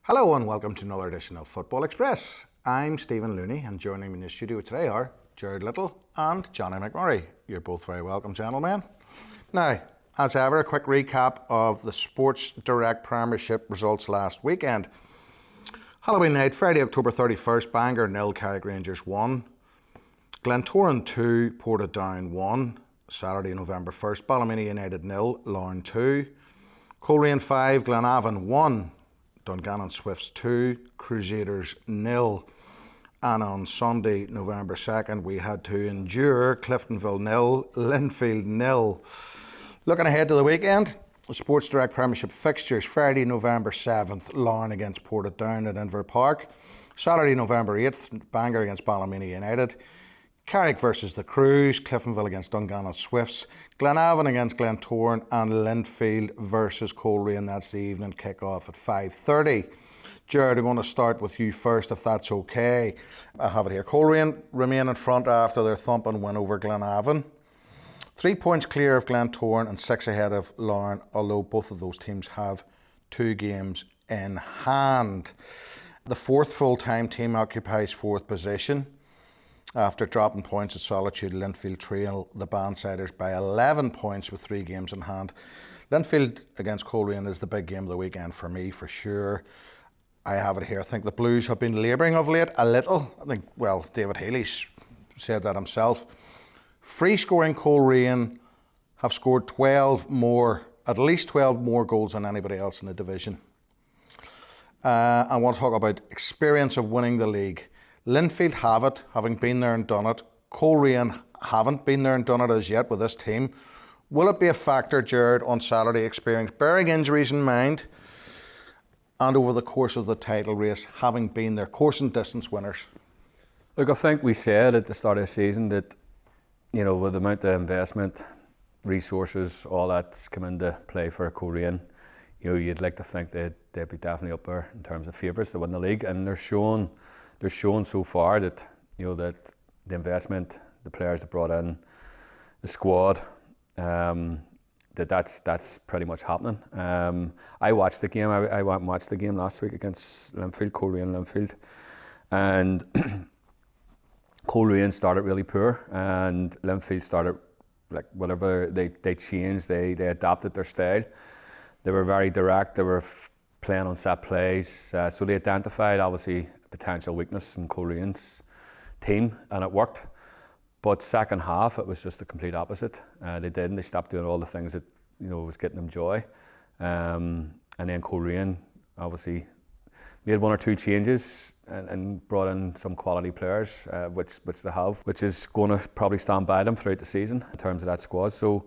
Hello and welcome to another edition of Football Express. I'm Stephen Looney and joining me in the studio today are Gerard Lyttle and Johnny McMurray. You're both very welcome, gentlemen. Now, as ever, a quick recap of the Sports Direct Premiership results last weekend. Halloween night, Friday, October 31st, Bangor 0, Carrick Rangers 1. Glentoran 2, Portadown 1. Saturday, November 1st, Ballymena Utd 0, Larne 2. Coleraine 5, Glenavon 1. Dungannon Swifts 2, Crusaders 0. And on Sunday, November 2nd, we had to endure Cliftonville 0, Linfield 0. Looking ahead to the weekend, the Sports Direct Premiership fixtures. Friday, November 7th, Larne against Portadown at Inver Park. Saturday, November 8th, Bangor against Ballymena Utd. Carrick versus the Crews, Cliftonville against Dungannon Swifts, Glenavon against Glentoran, and Linfield versus Coleraine. That's the evening kick-off at 5:30. Gerard, I'm going to start with you first, if that's okay. I have it here. Coleraine remain in front after their thumping win over Glenavon. 3 points clear of Glentoran and 6 ahead of Larne, although both of those teams have 2 games in hand. The fourth full-time team occupies 4th position. After dropping points at Solitude, Linfield trail the Bandsiders by 11 points with 3 games in hand. Linfield against Coleraine is the big game of the weekend for me, for sure. I have it here. I think the Blues have been labouring of late a little. I think, well, David Healy's said that himself. Free-scoring Coleraine have scored at least 12 more goals than anybody else in the division. I want to talk about experience of winning the league. Linfield have it, having been there and done it. Coleraine haven't been there and done it as yet with this team. Will it be a factor, Gerard, on Saturday experience, bearing injuries in mind, and over the course of the title race, having been their course and distance winners? Look, I think we said at the start of the season that, with the amount of investment, resources, all that's come into play for Coleraine, you'd like to think that they'd be definitely up there in terms of favourites to win the league, and they're shown so far that that the investment, the players that brought in, the squad, that's pretty much happening. I watched the game. I went and watched the game last week against Linfield, Coleraine Linfield, and Coleraine started really poor, and Linfield started like whatever they changed. They adapted their style. They were very direct. They were playing on set plays, so they identified obviously potential weakness in Coleraine's team, and it worked. But second half, it was just the complete opposite. They stopped doing all the things that was getting them joy, and then Coleraine obviously made 1 or 2 changes and brought in some quality players, which they have, which is going to probably stand by them throughout the season in terms of that squad. So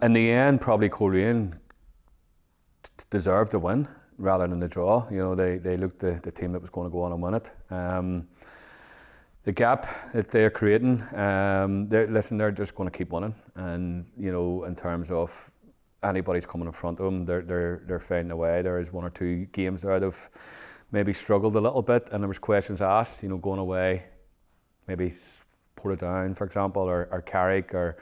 in the end, probably Coleraine deserved to win rather than the draw. They looked the team that was going to go on and win it. The gap that they're creating, they're just going to keep winning. And in terms of anybody's coming in front of them, they're finding a way. There is 1 or 2 games there that have maybe struggled a little bit, and there was questions asked, going away, maybe Portadown, for example, or Carrick, or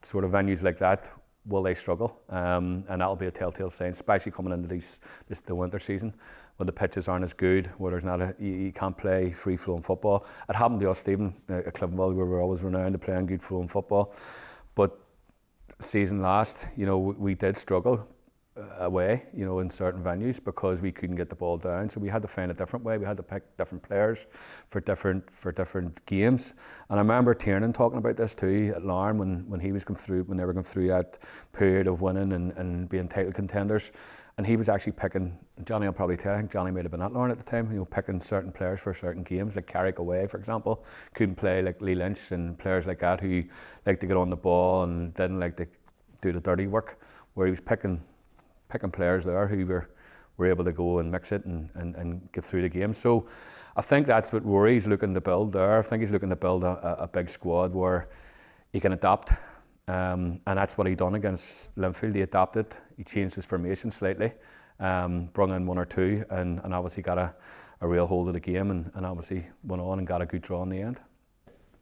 sort of venues like that. Will they struggle? And that'll be a telltale sign, especially coming into the winter season, when the pitches aren't as good, where there's you can't play free-flowing football. It happened to us, Stephen, at Cliftonville, where we're always renowned to playing good flowing football. But season last, we did struggle away, in certain venues because we couldn't get the ball down. So we had to find a different way. We had to pick different players for different games. And I remember Tiernan talking about this too at Larne when they were going through that period of winning and being title contenders. And he was actually picking, Johnny will probably tell, I think Johnny might have been at Larne at the time, picking certain players for certain games, like Carrick away, for example. Couldn't play like Lee Lynch and players like that who liked to get on the ball and didn't like to do the dirty work, where he was picking players there who were able to go and mix it and get through the game. So I think that's what Rory's looking to build there. I think he's looking to build a big squad where he can adapt. And that's what he done against Linfield. He adapted, he changed his formation slightly, brought in 1 or 2, and obviously got a real hold of the game, and obviously went on and got a good draw in the end.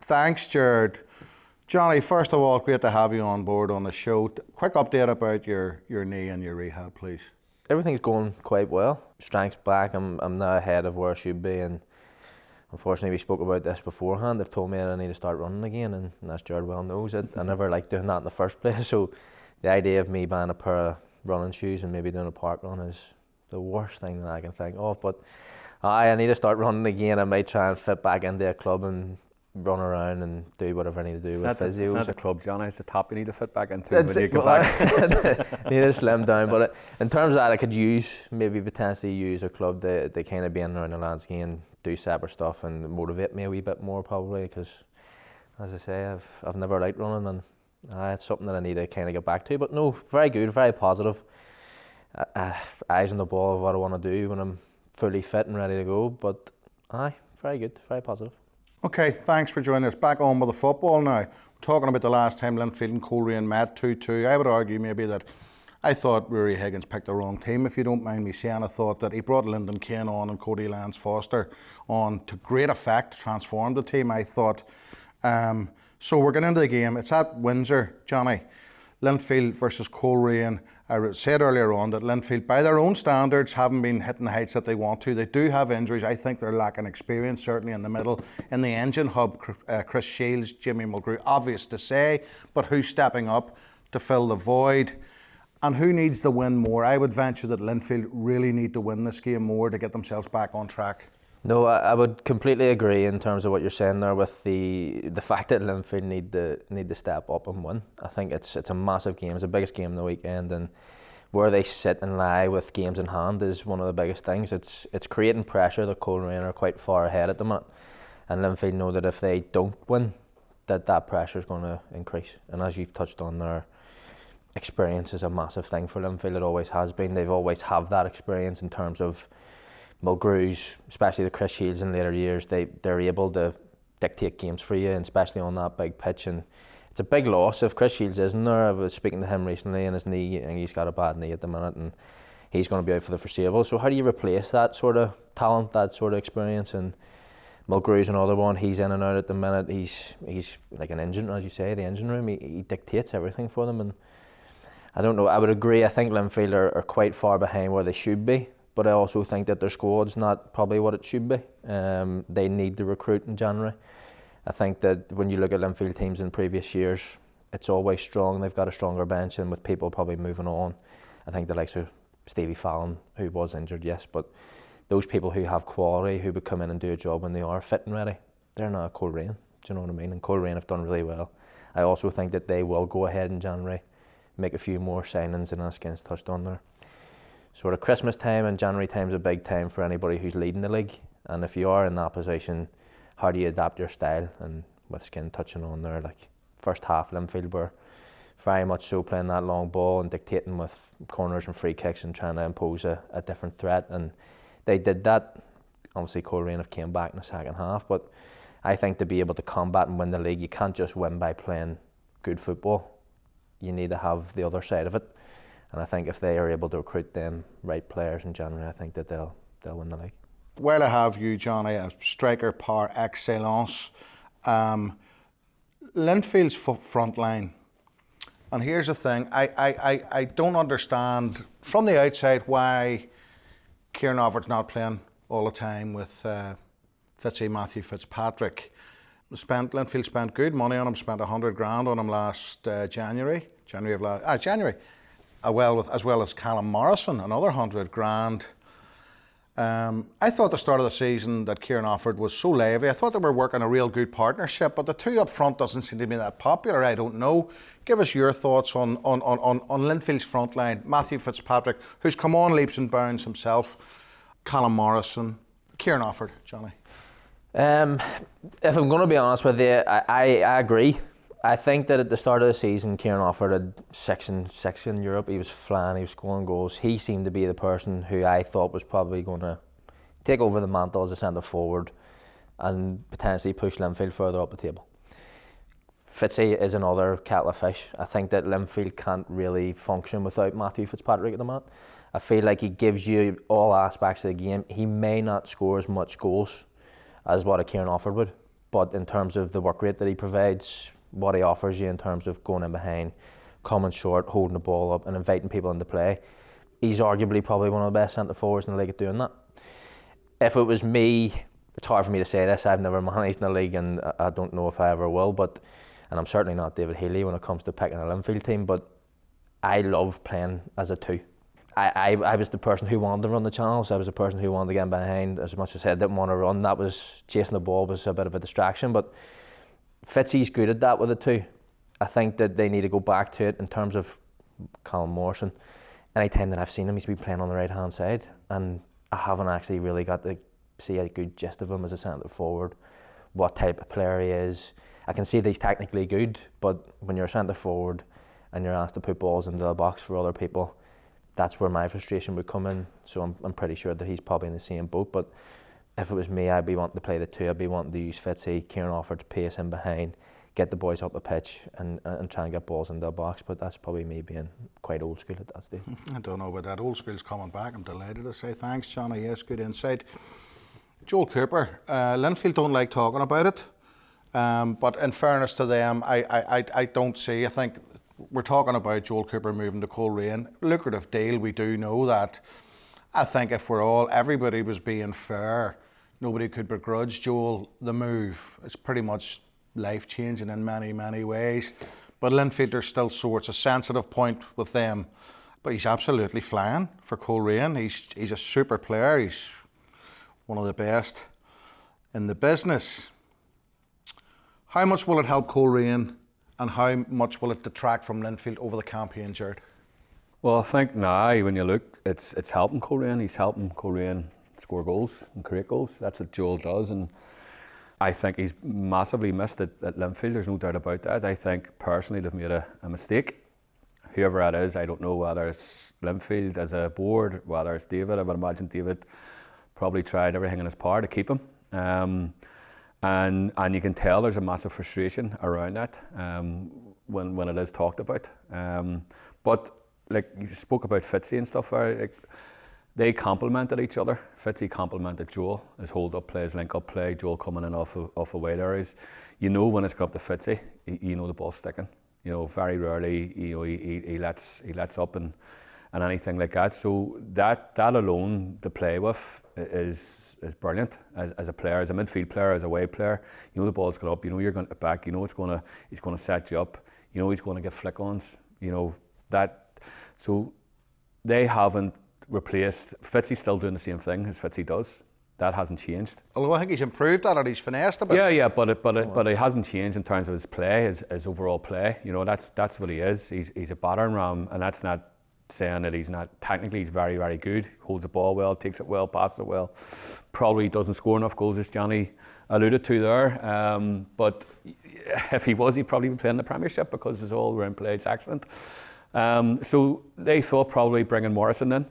Thanks, Gerard. Johnny, first of all, great to have you on board on the show. Quick update about your knee and your rehab, please. everything's going quite well. Strength's back. I'm now ahead of where I should be, and unfortunately we spoke about this beforehand. They've told me that I need to start running again, and as Gerard well knows, I never liked doing that in the first place. So the idea of me buying a pair of running shoes and maybe doing a park run is the worst thing that I can think of. But I need to start running again. I might try and fit back into a club and run around and do whatever I need to do with physios. It's not the club, Johnny, it's the top you need to fit back into when you get back. Need to slim down, but in terms of that, I could maybe potentially use a club that they kind of be in around the lads and do separate stuff and motivate me a wee bit more probably, because as I say, I've never liked running, and it's something that I need to kind of get back to. But no, very good, very positive. Eyes on the ball of what I want to do when I'm fully fit and ready to go. But very good, very positive. Okay, thanks for joining us. Back on with the football now. We're talking about the last time Linfield and Coleraine met 2-2. I would argue maybe that I thought Rory Higgins picked the wrong team, if you don't mind me saying. I thought that he brought Lyndon Kane on and Cody Lance Foster on to great effect, transformed the team, I thought. So we're getting into the game. It's at Windsor, Johnny. Linfield versus Coleraine. I said earlier on that Linfield, by their own standards, haven't been hitting the heights that they want to. They do have injuries. I think they're lacking experience, certainly in the middle. In the engine hub, Chris Shields, Jimmy Mulgrew, obvious to say, but who's stepping up to fill the void? And who needs to win more? I would venture that Linfield really need to win this game more to get themselves back on track. No, I would completely agree in terms of what you're saying there with the fact that Linfield need to step up and win. I think it's a massive game. It's the biggest game of the weekend, and where they sit and lie with games in hand is one of the biggest things. It's creating pressure that Coleraine are quite far ahead at the minute, and Linfield know that if they don't win, that pressure is going to increase. And as you've touched on there, experience is a massive thing for Linfield. It always has been. They've always have that experience in terms of Mulgrew's, especially the Chris Shields in later years. They're able to dictate games for you, and especially on that big pitch. And it's a big loss if Chris Shields isn't there. I was speaking to him recently, and his knee, and he's got a bad knee at the minute, and he's going to be out for the foreseeable. So how do you replace that sort of talent, that sort of experience? And Mulgrew's another one. He's in and out at the minute. He's like an engine, as you say, the engine room. He dictates everything for them, and I don't know. I would agree. I think Linfield are quite far behind where they should be. But I also think that their squad's not probably what it should be. They need to recruit in January. I think that when you look at Linfield teams in previous years, it's always strong. They've got a stronger bench, and with people probably moving on, I think the likes of Stevie Fallon, who was injured, yes, but those people who have quality, who would come in and do a job when they are fit and ready, they're not Coleraine. Do you know what I mean? And Coleraine have done really well. I also think that they will go ahead in January, make a few more signings, and as Skin's touched on there. Sort of Christmas time and January time is a big time for anybody who's leading the league, and if you are in that position, how do you adapt your style? And with Skin touching on there, like first half Linfield were very much so playing that long ball and dictating with corners and free kicks and trying to impose a different threat, and they did that. Obviously Coleraine have came back in the second half, but I think to be able to combat and win the league, you can't just win by playing good football. You need to have the other side of it. And I think if they are able to recruit them right players in January, I think that they'll win the league. While I have you, Johnny, a striker par excellence, Linfield's front line. And here's the thing, I don't understand from the outside why Kieran Offert's not playing all the time with Matthew Fitzpatrick. Linfield spent good money on him, spent 100 grand on him last January. As well as Callum Morrison, another 100 grand. I thought the start of the season that Kieran Offord was so lively. I thought they were working a real good partnership, but the two up front doesn't seem to be that popular. I don't know. Give us your thoughts on Linfield's front line. Matthew Fitzpatrick, who's come on leaps and bounds himself, Callum Morrison, Kieran Offord, Johnny. If I'm going to be honest with you, I agree. I think that at the start of the season, Kieran Offord had six in Europe. He was flying, he was scoring goals. He seemed to be the person who I thought was probably going to take over the mantle as a centre forward and potentially push Linfield further up the table. Fitzy is another kettle of fish. I think that Linfield can't really function without Matthew Fitzpatrick at the minute. I feel like he gives you all aspects of the game. He may not score as much goals as what a Kieran Offord would, but in terms of the work rate that he provides, what he offers you in terms of going in behind, coming short, holding the ball up and inviting people into play, he's arguably probably one of the best centre forwards in the league at doing that. If it was me, it's hard for me to say this. I've never managed in the league, and I don't know if I ever will. And I'm certainly not David Healy when it comes to picking a Linfield team. But I love playing as a two. I was the person who wanted to run the channels. I was the person who wanted to get behind. As much as I didn't want to run, that was chasing the ball was a bit of a distraction. But Fitzy's good at that with the two. I think that they need to go back to it in terms of Callum Morrison. Any time that I've seen him, he's been playing on the right hand side, and I haven't actually really got to see a good gist of him as a centre forward, what type of player he is. I can see that he's technically good, but when you're a centre forward and you're asked to put balls into the box for other people, that's where my frustration would come in. So I'm pretty sure that he's probably in the same boat. But if it was me, I'd be wanting to play the two. I'd be wanting to use Fitzy, Kieran Offord's pace in behind, get the boys up the pitch and try and get balls into the box. But that's probably me being quite old school at that stage. I don't know about that. Old school's coming back. I'm delighted to say thanks, Johnny. Yes, good insight. Joel Cooper, Linfield don't like talking about it. But in fairness to them, I don't see. I think we're talking about Joel Cooper moving to Coleraine. Lucrative deal, we do know that. I think if everybody was being fair, nobody could begrudge Joel the move. It's pretty much life-changing in many, many ways. But Linfield are still sore. It's a sensitive point with them. But he's absolutely flying for Coleraine. He's a super player. He's one of the best in the business. How much will it help Coleraine, and how much will it detract from Linfield over the campaign, Gerard? Well, I think now when you look, it's helping Coleraine. He's helping Coleraine score goals and create goals. That's what Joel does, and I think he's massively missed at Linfield. There's no doubt about that. I think personally they've made a mistake. Whoever that is, I don't know whether it's Linfield as a board, whether it's David. I would imagine David probably tried everything in his power to keep him. And you can tell there's a massive frustration around that when it is talked about. But like you spoke about Fitzy and stuff, they complemented each other. Fitzy complemented Joel, his hold-up play, his link-up play, Joel coming in off of wide areas. You know when it's come up to Fitzy, you know the ball's sticking. You know, very rarely he lets up and anything like that. So that alone to play with is brilliant as a player, as a midfield player, as a away player. You know the ball's got up, you know you're going to back, you know he's going to set you up, you know he's going to get flick-ons, you know that. So they haven't replaced. Fitzy's still doing the same thing as Fitzy does. That hasn't changed. Although I think he's improved at it, he's finessed a bit. Yeah, but it hasn't changed in terms of his play, his overall play. You know, that's what he is. He's a battering ram, and that's not saying that he's not. Technically, he's very, very good. Holds the ball well, takes it well, passes it well. Probably doesn't score enough goals, as Johnny alluded to there. But if he was, he'd probably be playing the Premiership because his all-round play is excellent. So they thought probably bringing Morrison in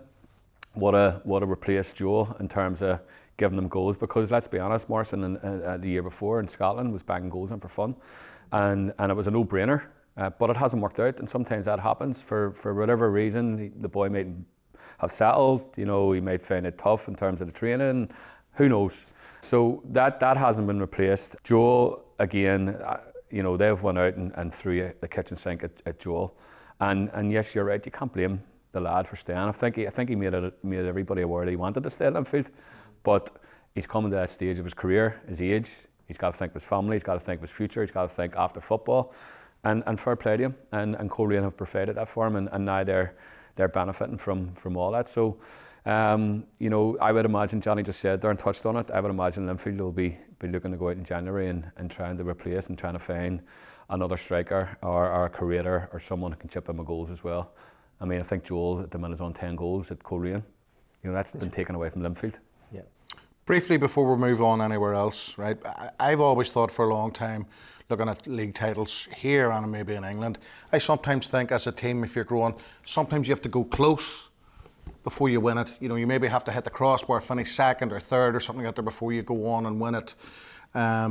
would have replaced Joel in terms of giving them goals, because let's be honest, Morrison the year before in Scotland was banging goals in for fun, and it was a no-brainer, but it hasn't worked out, and sometimes that happens for whatever reason. The boy might have settled, you know, he might find it tough in terms of the training, who knows. So that hasn't been replaced. Joel, again, you know, they've went out and threw the kitchen sink at Joel, and yes, you're right, you can't blame the lad for staying. I think he made everybody aware that he wanted to stay at Linfield, but he's coming to that stage of his career, his age. He's got to think of his family, he's got to think of his future, he's got to think after football, and fair play to him. And Coleraine have provided that for him, and now they're benefiting from all that. So, you know, I would imagine, Johnny just said there and touched on it, I would imagine Linfield will be looking to go out in January and trying to replace and trying to find another striker or a creator or someone who can chip in with goals as well. I mean, I think Joel at the minute is on 10 goals at Coleraine. You know, that's been taken away from Linfield. Yeah. Briefly before we move on anywhere else, right? I've always thought for a long time, looking at league titles here and maybe in England, I sometimes think as a team, if you're growing, sometimes you have to go close before you win it. You know, you maybe have to hit the crossbar, finish second or third or something like that before you go on and win it. I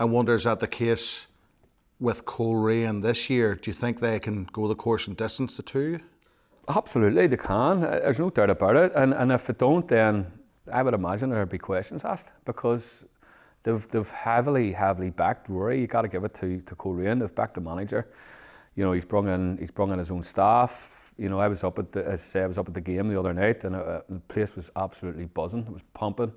wonder, is that the case with Coleraine this year? Do you think they can go the course and distance the two? Absolutely, they can. There's no doubt about it. And if they don't, then I would imagine there'll be questions asked, because they've heavily backed Rory. You got to give it to Coleraine. They've backed the manager. You know, he's brought in his own staff. I was up at the game the other night, and the place was absolutely buzzing. It was pumping,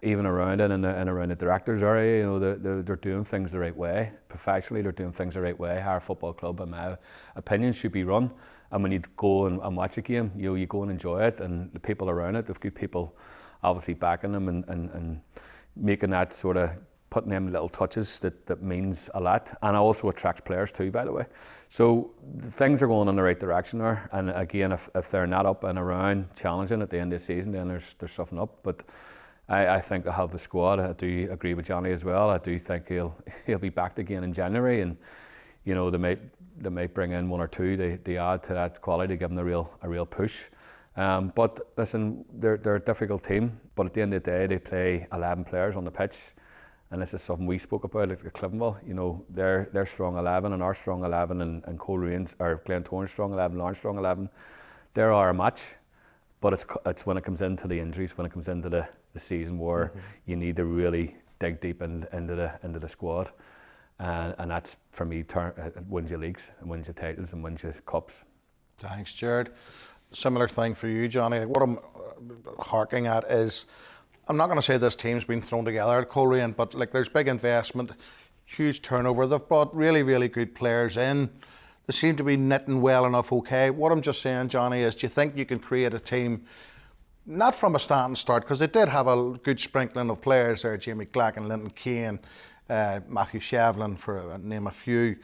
even around it and around the directors area. They're doing things the right way. Professionally, they're doing things the right way. How a football club, in my opinion, should be run. And when you go and watch a game, you go and enjoy it, and the people around it, they've got people obviously backing them and making that sort of, putting them little touches that means a lot, and also attracts players too, by the way. So things are going in the right direction there, and again, if they're not up and around challenging at the end of the season, then there's something up. But I think they have the squad. I do agree with Johnny as well. I do think he'll be back again in January, and they might bring in one or two they add to that quality to give them a real push. But listen, they're a difficult team, but at the end of the day, they play 11 players on the pitch. And this is something we spoke about at Cliftonville. Their strong 11 and our strong 11 and Coleraine's or Glentoran's strong 11, Larne's strong 11, they're our match. But it's when it comes into the injuries, when it comes into the season where you need to really dig deep into the squad. And that's, for me, wins you leagues and wins you titles and wins you cups. Thanks, Gerard. Similar thing for you, Johnny. What I'm harking at is, I'm not going to say this team's been thrown together at Coleraine, but there's big investment, huge turnover. They've brought really, really good players in. They seem to be knitting well enough okay. What I'm just saying, Johnny, is do you think you can create a team, not from a standing start, because they did have a good sprinkling of players there, Jamie Glacken, Linton Kane, Matthew Shevlin, for name a few.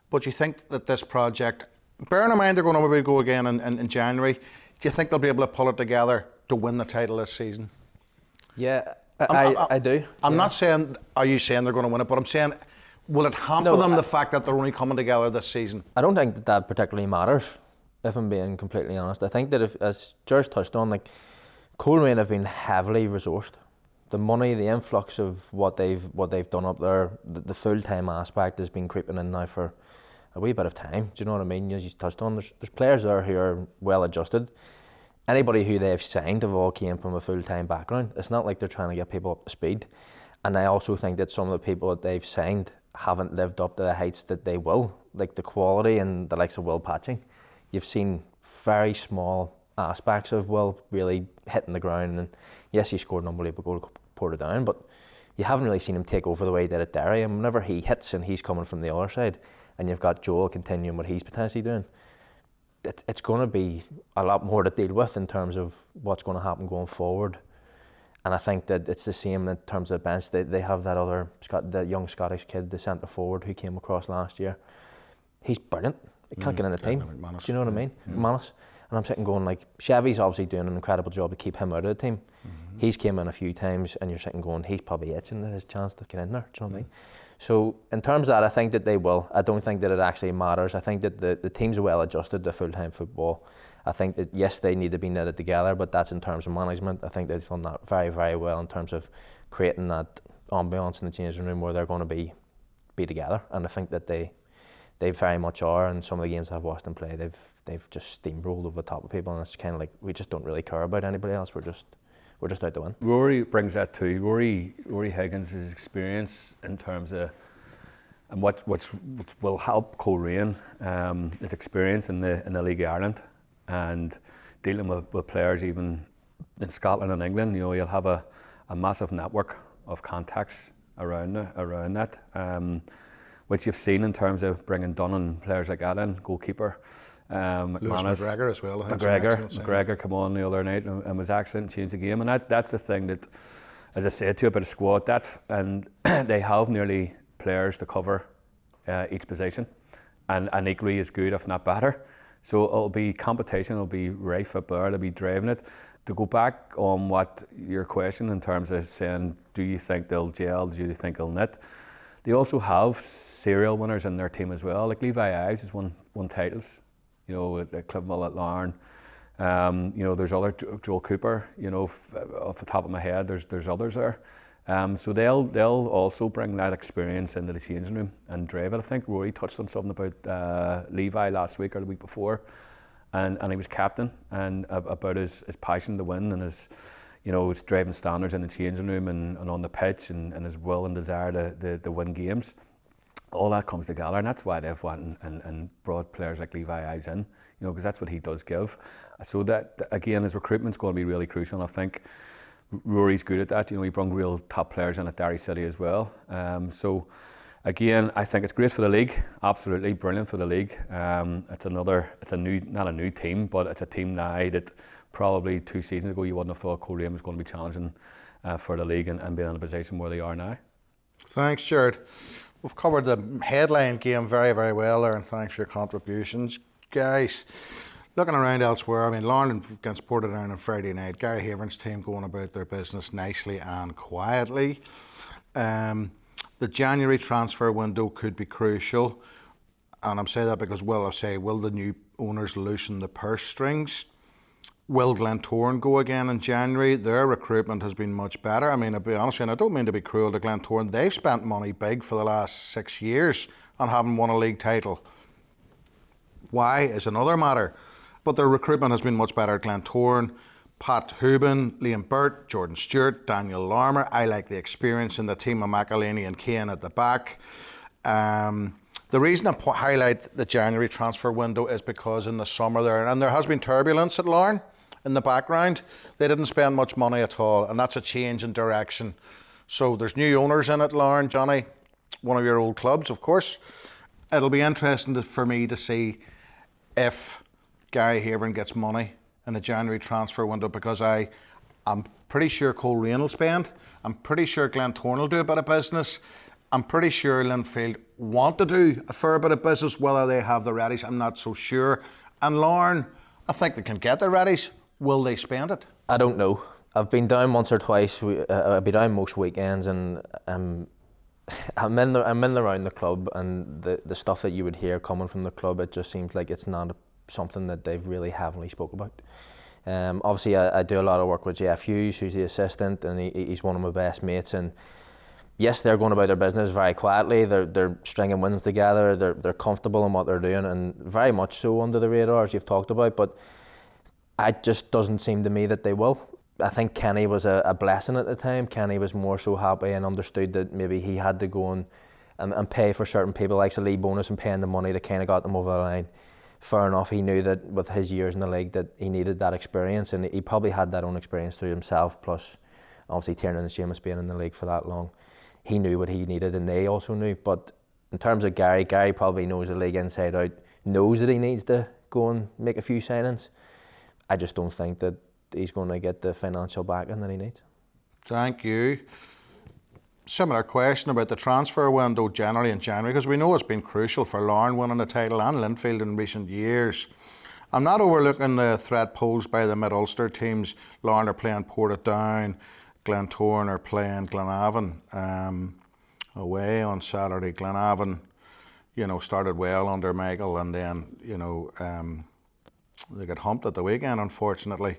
But you think that this project, bearing in mind they're going to maybe go again in January, do you think they'll be able to pull it together to win the title this season? Yeah, I do. I'm not saying, are you saying they're going to win it, but I'm saying, will it hamper them, the fact that they're only coming together this season? I don't think that particularly matters, if I'm being completely honest. I think that, as George touched on, Coleraine have been heavily resourced. The money, the influx of what they've done up there, the full-time aspect has been creeping in now for a wee bit of time. Do you know what I mean? As you touched on, there's players there who are well adjusted. Anybody who they've signed have all came from a full-time background. It's not like they're trying to get people up to speed. And I also think that some of the people that they've signed haven't lived up to the heights that they will. Like the quality and the likes of Will Patching. You've seen very small aspects of Will really hitting the ground. And yes, he scored an unbelievable goal to Portadown, but you haven't really seen him take over the way he did at Derry. And whenever he hits and he's coming from the other side, and you've got Joel continuing what he's potentially doing, it's going to be a lot more to deal with in terms of what's going to happen going forward. And I think that it's the same in terms of the bench. They have the young Scottish kid, the centre forward who came across last year. He's brilliant. He can't get in the team. Do you know what I mean? Manus. And I'm sitting going Chevy's obviously doing an incredible job to keep him out of the team. He's came in a few times and you're sitting going, he's probably itching at his chance to get in there. Do you know what I mean? So in terms of that, I think that they will. I don't think that it actually matters. I think that the teams are well adjusted to full-time football. I think that, yes, they need to be knitted together, but that's in terms of management. I think they've done that very, very well in terms of creating that ambience in the changing room where they're going to be together. And I think that they very much are. And some of the games I've watched them play, they've just steamrolled over the top of people, and it's kind of we just don't really care about anybody else. We're just out to win. Rory brings that too. Rory Higgins' experience in terms of and what will help Coleraine, his experience in the League of Ireland and dealing with players even in Scotland and England. You'll have a massive network of contacts around that, which you've seen in terms of bringing Dungannon players like that in, goalkeeper. McGregor as well. McGregor came on the other night and was excellent, changed the game. And that's the thing that, as I said to you about a squad, and they have nearly players to cover each position, and equally as good, if not better. So it'll be competition, it'll be rife up there, they'll be driving it. To go back on what your question in terms of saying, do you think they'll gel, do you think they'll knit? They also have serial winners in their team as well. Like Levi Ives has won titles, at Cliftonville, at Larne. There's other Joel Cooper. Off the top of my head, there's others there. So they'll also bring that experience into the changing room and drive it. I think Rory touched on something about Levi last week or the week before, and he was captain, and about his passion to win and his driving standards in the changing room and on the pitch, and his will and desire to win games. all that comes together, and that's why they've went and brought players like Levi Ives in, because that's what he does give. So that, again, his recruitment's going to be really crucial, and I think Rory's good at that. He brought real top players in at Derry City as well. So again, I think it's great for the league, absolutely brilliant for the league. It's not a new team, but it's a team now that probably 2 seasons ago you wouldn't have thought Coleraine was going to be challenging for the league and being in a position where they are now. Thanks, Gerard. We've covered the headline game very, very well there, and thanks for your contributions, guys. Looking around elsewhere, Larne against Portadown on Friday night. Gary Haven's team going about their business nicely and quietly. The January transfer window could be crucial, and I'm saying that because, will the new owners loosen the purse strings? Will Glentoran go again in January? Their recruitment has been much better. I'll be honest, and I don't mean to be cruel to Glentoran. They've spent money big for the last 6 years and haven't won a league title. Why is another matter. But their recruitment has been much better at Glentoran. Pat Hubin, Liam Burt, Jordan Stewart, Daniel Larne. I like the experience in the team of McElhaney and Kane at the back. The reason I highlight the January transfer window is because in the summer there has been turbulence at Larne in the background. They didn't spend much money at all, and that's a change in direction. So there's new owners in at Larne. Johnny, one of your old clubs, of course. It'll be interesting for me to see if Gary Haven gets money in the January transfer window, because I'm pretty sure Coleraine will spend. I'm pretty sure Glentoran will do a bit of business. I'm pretty sure Linfield want to do a fair bit of business. Whether they have the readies, I'm not so sure. And Larne, I think they can get the readies. Will they spend it? I don't know. I've been down once or twice. I've been down most weekends, and I'm in around the club, and the stuff that you would hear coming from the club, it just seems like it's not something that they've really heavily spoke about. Obviously, I do a lot of work with Jeff Hughes, who's the assistant, and he's one of my best mates. And yes, they're going about their business very quietly. They're stringing wins together. They're comfortable in what they're doing, and very much so under the radar, as you've talked about. But it just doesn't seem to me that they will. I think Kenny was a blessing at the time. Kenny was more so happy and understood that maybe he had to go and pay for certain people, like Lee Bonus, and paying the money that kind of got them over the line. Fair enough, he knew that with his years in the league that he needed that experience, and he probably had that own experience through himself, plus obviously Tiernan and Seamus being in the league for that long. He knew what he needed, and they also knew. But in terms of Gary probably knows the league inside out, knows that he needs to go and make a few signings. I just don't think that he's going to get the financial backing that he needs. Thank you. Similar question about the transfer window generally in January, because we know it's been crucial for Larne winning the title and Linfield in recent years. I'm not overlooking the threat posed by the Mid-Ulster teams. Larne are playing Portadown, Glentoran are playing Glenavon away on Saturday. Glenavon, started well under Michael, and then, they got humped at the weekend, unfortunately.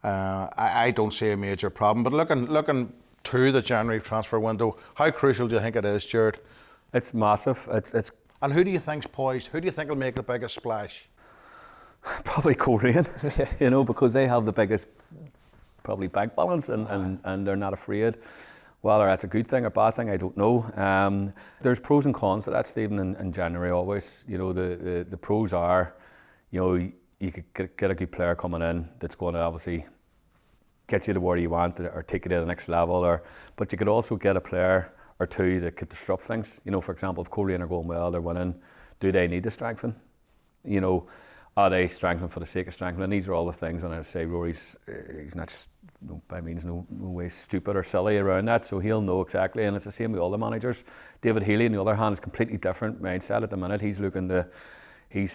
I don't see a major problem, but looking to the January transfer window, how crucial do you think it is, Gerard? It's massive. It's And who do you think's poised? Who do you think will make the biggest splash? probably Coleraine, because they have the biggest probably bank balance, and they're not afraid. Whether that's a good thing or bad thing, I don't know. There's pros and cons to that, Stephen, in January always. The pros are, you could get a good player coming in that's going to obviously get you to where you want or take it to the next level. But you could also get a player or two that could disrupt things. For example, if Coleraine are going well, they're winning, do they need to strengthen? Are they strengthening for the sake of strengthening? These are all the things when I say Rory's he's not just, by means no way stupid or silly around that, so he'll know exactly, and it's the same with all the managers. David Healy, on the other hand, is completely different mindset at the minute. He's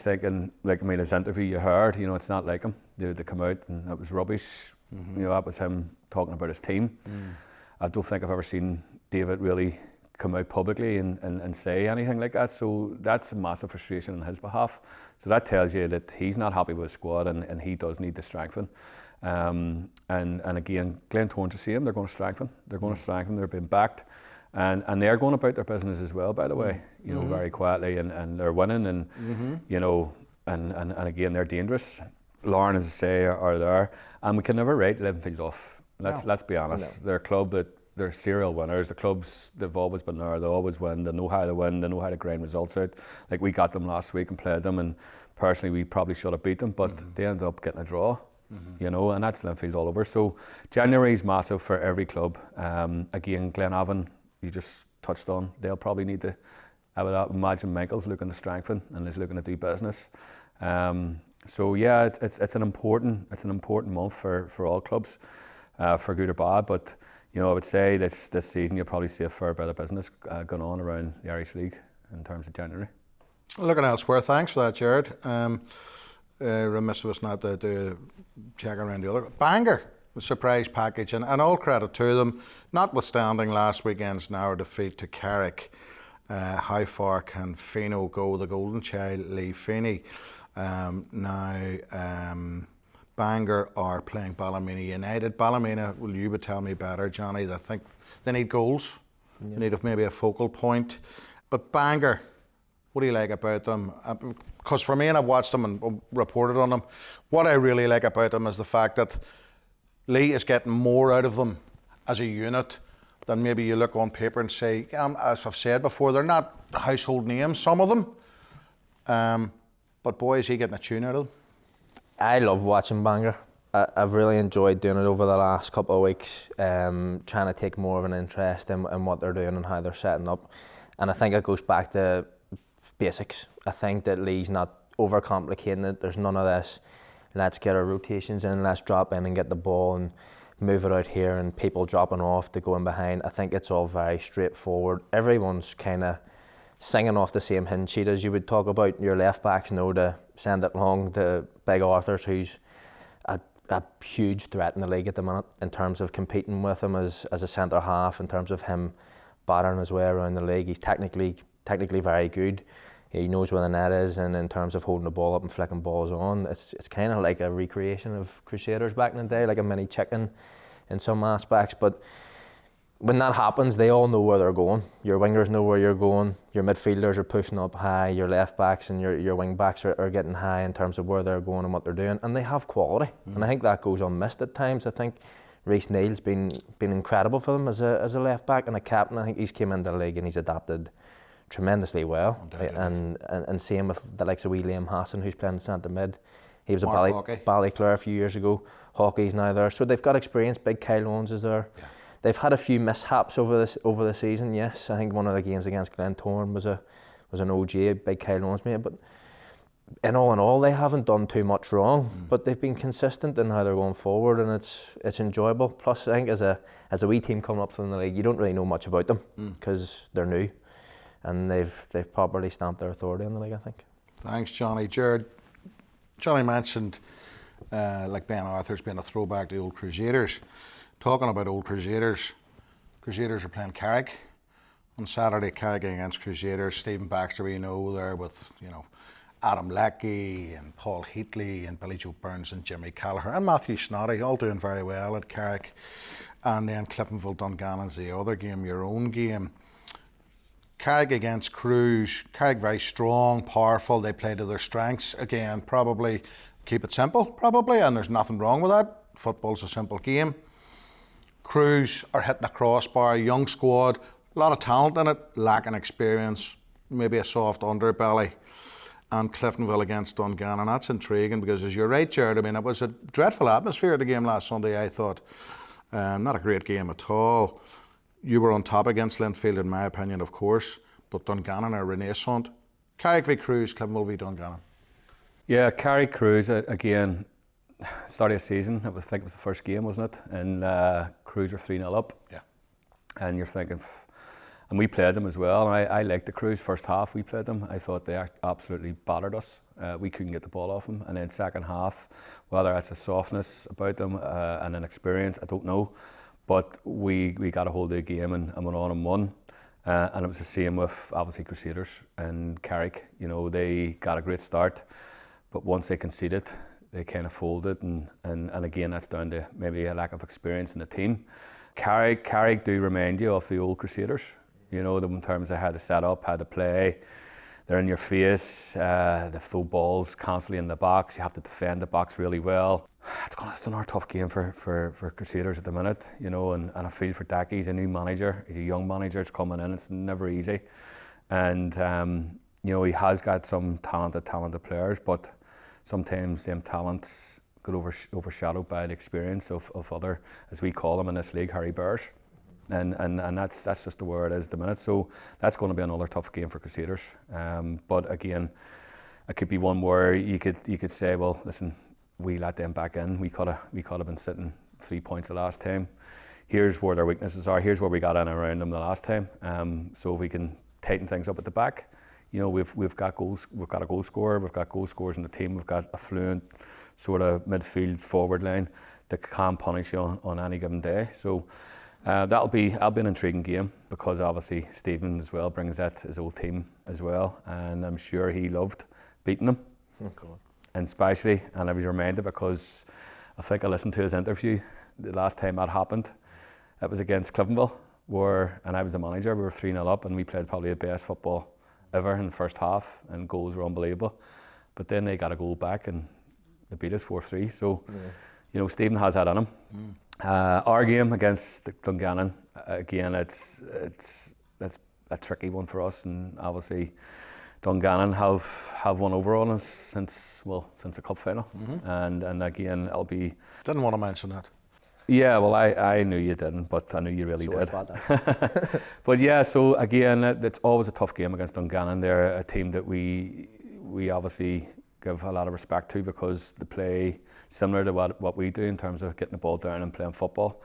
thinking, his interview you heard, it's not like him. They come out and it was rubbish. Mm-hmm. That was him talking about his team. Mm. I don't think I've ever seen David really come out publicly and say anything like that. So that's a massive frustration on his behalf. So that tells you that he's not happy with his squad, and he does need to strengthen. And again, Glentoran's the same. They're going to strengthen. They're being backed. And they're going about their business as well, by the way, very quietly, and they're winning, and and again, they're dangerous. Larne, as I say, are there, and we can never write Linfield off. Let's be honest. No. They're a club that they're serial winners. The clubs, they've always been there. They always win. They know how to win. They know how to grind results out. Like we got them last week and played them, and personally we probably should have beat them, but they ended up getting a draw. You know, and that's Linfield all over. So January is massive for every club. Again, Glenavon, you just touched on. They'll probably need to. I would imagine Michael's looking to strengthen and is looking to do business. So yeah, it's an important month for all clubs, for good or bad. But you know, I would say this season you'll probably see a fair bit of business going on around the Irish League in terms of January. Looking elsewhere, thanks for that, Gerard. Remiss of us not to do check around the other. Bangor, the surprise package, and all credit to them, notwithstanding last weekend's narrow defeat to Carrick. How far can Fino go, the golden child, Lee Feeney? Bangor are playing Ballymena United. Ballymena, well, you would tell me better, Johnny. I think they need goals. They need maybe a focal point. But Bangor, what do you like about them? Because for me, and I've watched them and reported on them, what I really like about them is the fact that Lee is getting more out of them as a unit than maybe you look on paper and say, as I've said before, they're not household names, some of them. But boy, is he getting a tune out of them. I love watching Bangor. I've really enjoyed doing it over the last couple of weeks, trying to take more of an interest in what they're doing and how they're setting up. And I think it goes back to basics. I think that Lee's not overcomplicating it. There's none of this, let's get our rotations in, let's drop in and get the ball and move it out here and people dropping off to go in behind. I think it's all very straightforward. Everyone's kind of singing off the same hymn sheet as you would talk about. Your left backs know to send it long to Big Arthurs, who's a huge threat in the league at the minute in terms of competing with him as a centre half, in terms of him battering his way around the league. He's technically very good. He knows where the net is, and in terms of holding the ball up and flicking balls on, it's kind of like a recreation of Crusaders back in the day, like a mini chicken in some aspects. But when that happens, they all know where they're going. Your wingers know where you're going. Your midfielders are pushing up high. Your left backs and your wing backs are getting high in terms of where they're going and what they're doing. And they have quality. And I think that goes unmissed at times. I think Reece Neal's been incredible for them as a left back and a captain. I think he's came into the league and he's adapted tremendously well. And same with the likes of Liam Hassan, who's playing the centre mid. He was Ballyclare a few years ago. Hockey's now there. So they've got experience. Big Kyle Owens is there. Yeah. They've had a few mishaps over the season, yes. I think one of the games against Glentoran was an OG, a big Kyle Owens mate. But in all, they haven't done too much wrong. But they've been consistent in how they're going forward, and it's enjoyable. Plus, I think as a wee team coming up from the league, you don't really know much about them because they're new, and they've properly stamped their authority in the league, I think. Thanks, Johnny. Gerard, Johnny mentioned like Ben Arthur's being a throwback to the old Crusaders. Talking about old Crusaders, Crusaders are playing Carrick on Saturday. Carrick against Crusaders. Stephen Baxter, we know there with Adam Leckie and Paul Heatley and Billy Joe Burns and Jimmy Callagher and Matthew Snoddy, all doing very well at Carrick. And then Cliftonville Dungannon's the other game, your own game. Carrick against Cruz. Carrick very strong, powerful. They play to their strengths. Again, probably keep it simple, probably, and there's nothing wrong with that. Football's a simple game. Cruz are hitting a crossbar, young squad, a lot of talent in it, lacking experience, maybe a soft underbelly. And Cliftonville against Dungannon, that's intriguing because, as you're right, Gerard, I mean, it was a dreadful atmosphere at the game last Sunday, I thought. Not a great game at all. You were on top against Linfield, in my opinion, of course, but Dungannon are renaissance. Carrick v Cruz, Cliftonville v Dungannon. Yeah, Carrick Cruz, again, start of the season, I think it was the first game, wasn't it? And Cruz were 3-0 up. Yeah. And you're thinking, and we played them as well. And I liked the Cruz first half. We played them. I thought they absolutely battered us. We couldn't get the ball off them. And then second half, whether that's a softness about them and an experience, I don't know. But we got a hold of the game and went on and won. And it was the same with obviously Crusaders and Carrick. They got a great start, but once they conceded, they kind of folded, and again, that's down to maybe a lack of experience in the team. Carrick do remind you of the old Crusaders, in terms of how to set up, how to play. they're in your face. They throw balls constantly in the box. You have to defend the box really well. It's another tough game for Crusaders at the minute, you know, and I feel for Daki. He's a new manager. He's a young manager. It's coming in. It's never easy, and you know, he has got some talented players, but sometimes them talents get overshadowed by the experience of other, as we call them in this league, Harry Bears. And that's just the way it is at the minute. So that's going to be another tough game for Crusaders. But again, it could be one where you could say, well, listen, we let them back in. We could have been sitting 3 points the last time. Here's where their weaknesses are. Here's where we got in around them the last time. So if we can tighten things up at the back, you know, we've got goals. We've got a goal scorer. We've got goal scorers in the team. We've got a fluent sort of midfield forward line that can punish you on any given day. So. That'll be an intriguing game, because obviously Stephen as well brings that his old team as well, and I'm sure he loved beating them. Oh God. And especially, and I was reminded, because I think I listened to his interview the last time that happened. It was against Cliftonville, and I was the manager. We were 3-0 up, and we played probably the best football ever in the first half, and goals were unbelievable. But then they got a goal back and they beat us 4-3. So, you know, Stephen has that in him. Our game against Dungannon, again, it's a tricky one for us, and obviously Dungannon have won over on us since the cup final, and again it'll be. Didn't want to mention that. Yeah, well, I knew you didn't, but I knew you really did. But yeah, so again, it's always a tough game against Dungannon. They're a team that we obviously give a lot of respect to, because they play similar to what we do in terms of getting the ball down and playing football.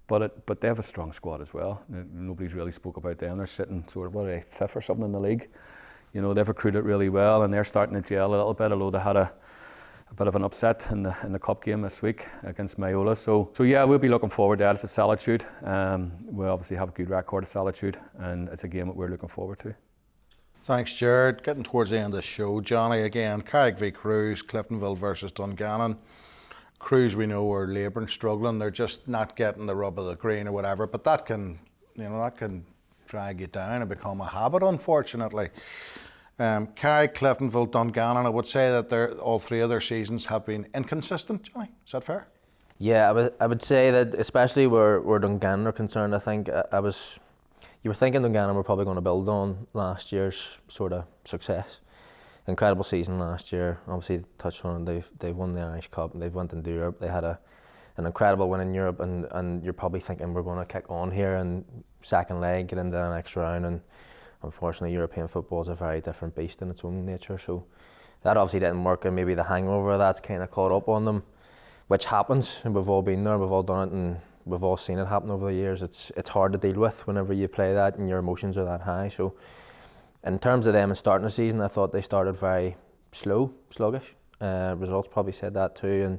But they have a strong squad as well. Nobody's really spoke about them. They're sitting sort of, what are they, 5th or something in the league. You know, they've recruited really well, and they're starting to gel a little bit, although they had a bit of an upset in the cup game this week against Mayola. So yeah, we'll be looking forward to that. It's a Solitude. We obviously have a good record of Solitude, and it's a game that we're looking forward to. Thanks, Gerard. Getting towards the end of the show, Johnny, again, Carrick v Cruise, Cliftonville versus Dungannon. Cruise, we know, are labouring, struggling. They're just not getting the rub of the green or whatever, but that can drag you down and become a habit, unfortunately. Carrick, Cliftonville, Dungannon, I would say that all three of their seasons have been inconsistent, Johnny. Is that fair? Yeah, I would say that, especially where Dungannon are concerned, I think you were thinking Dungannon were probably going to build on last year's sort of success. Incredible season last year. Obviously, touched on it, they've won the Irish Cup, and they've went into Europe. They had an incredible win in Europe, and you're probably thinking we're going to kick on here and second leg, get into the next round. And unfortunately, European football is a very different beast in its own nature. So that obviously didn't work, and maybe the hangover of that's kind of caught up on them, which happens. And we've all been there, we've all done it, and we've all seen it happen over the years. It's hard to deal with whenever you play that and your emotions are that high. So in terms of them and starting the season, I thought they started very sluggish. Results probably said that too,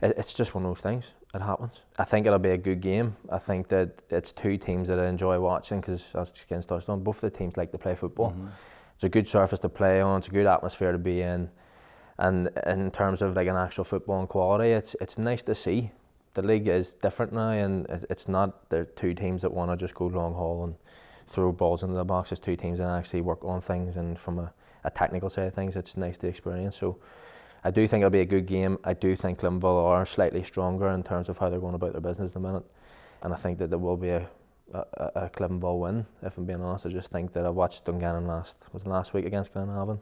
and it's just one of those things. It happens. I think it'll be a good game. I think that it's two teams that I enjoy watching, because as Skin's touched on, both of the teams like to play football. It's a good surface to play on. It's a good atmosphere to be in, and in terms of like an actual football and quality, it's nice to see. The league is different now, and it's not the two teams that want to just go long haul and throw balls into the box. It's two teams that actually work on things, and from a technical side of things, it's nice to experience. So I do think it'll be a good game. I do think Cliftonville are slightly stronger in terms of how they're going about their business at the minute, and I think that there will be a Cliftonville win, if I'm being honest. I just think that I watched Dungannon last week against Glenavon,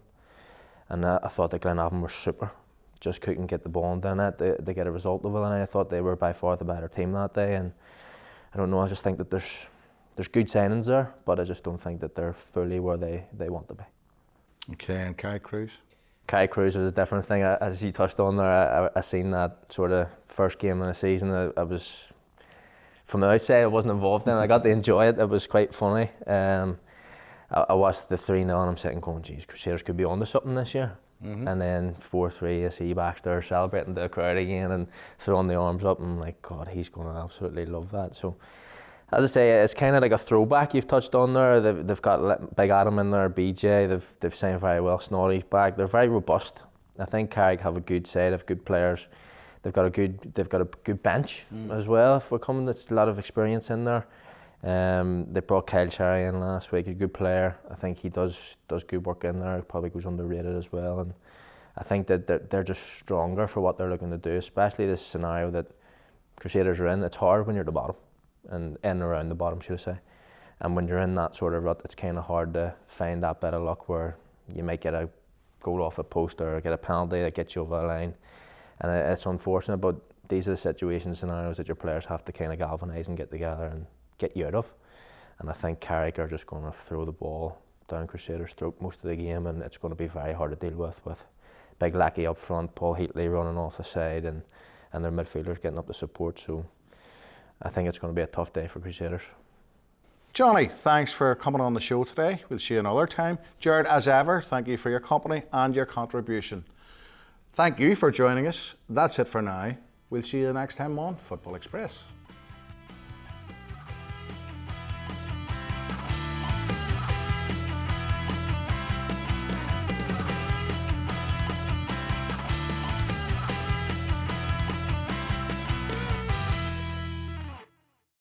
and I thought that Glenavon were super. Just couldn't get the ball in it to get a result over the night. I thought they were by far the better team that day, and I don't know, I just think that there's good signings there, but I just don't think that they're fully where they want to be. Okay, and Carrick Cruise? Carrick Cruise is a different thing. As you touched on there, I seen that sort of first game of the season. I was, from the outside, I wasn't involved in it. I got to enjoy it. It was quite funny. I watched the 3-0 and I'm sitting going, geez, Crusaders could be on to something this year. And then 4-3, I see Baxter celebrating to the crowd again and throwing the arms up, and I'm like, God, he's going to absolutely love that. So, as I say, it's kind of like a throwback you've touched on there. They've got Big Adam in there, BJ. They've signed very well. Snoddy's back. They're very robust. I think Carrick have a good side of good players. They've got a good bench as well. If we're coming, there's a lot of experience in there. They brought Kyle Cherry in last week, a good player. I think he does good work in there. Probably goes underrated as well. And I think that they're just stronger for what they're looking to do, especially this scenario that Crusaders are in. It's hard when you're at the bottom, and in and around the bottom, should I say. And when you're in that sort of rut, it's kind of hard to find that bit of luck where you might get a goal off a post or get a penalty that gets you over the line. And it's unfortunate, but these are the situations, scenarios that your players have to kind of galvanise and get together and get you out of. And I think Carrick are just going to throw the ball down Crusaders' throat most of the game, and it's going to be very hard to deal with Big Lackey up front, Paul Heatley running off the side, and their midfielders getting up the support. So I think it's going to be a tough day for Crusaders. Johnny, thanks for coming on the show today. We'll see you another time. Gerard, as ever, thank you for your company and your contribution. Thank you for joining us. That's it for now. We'll see you next time on Football Express.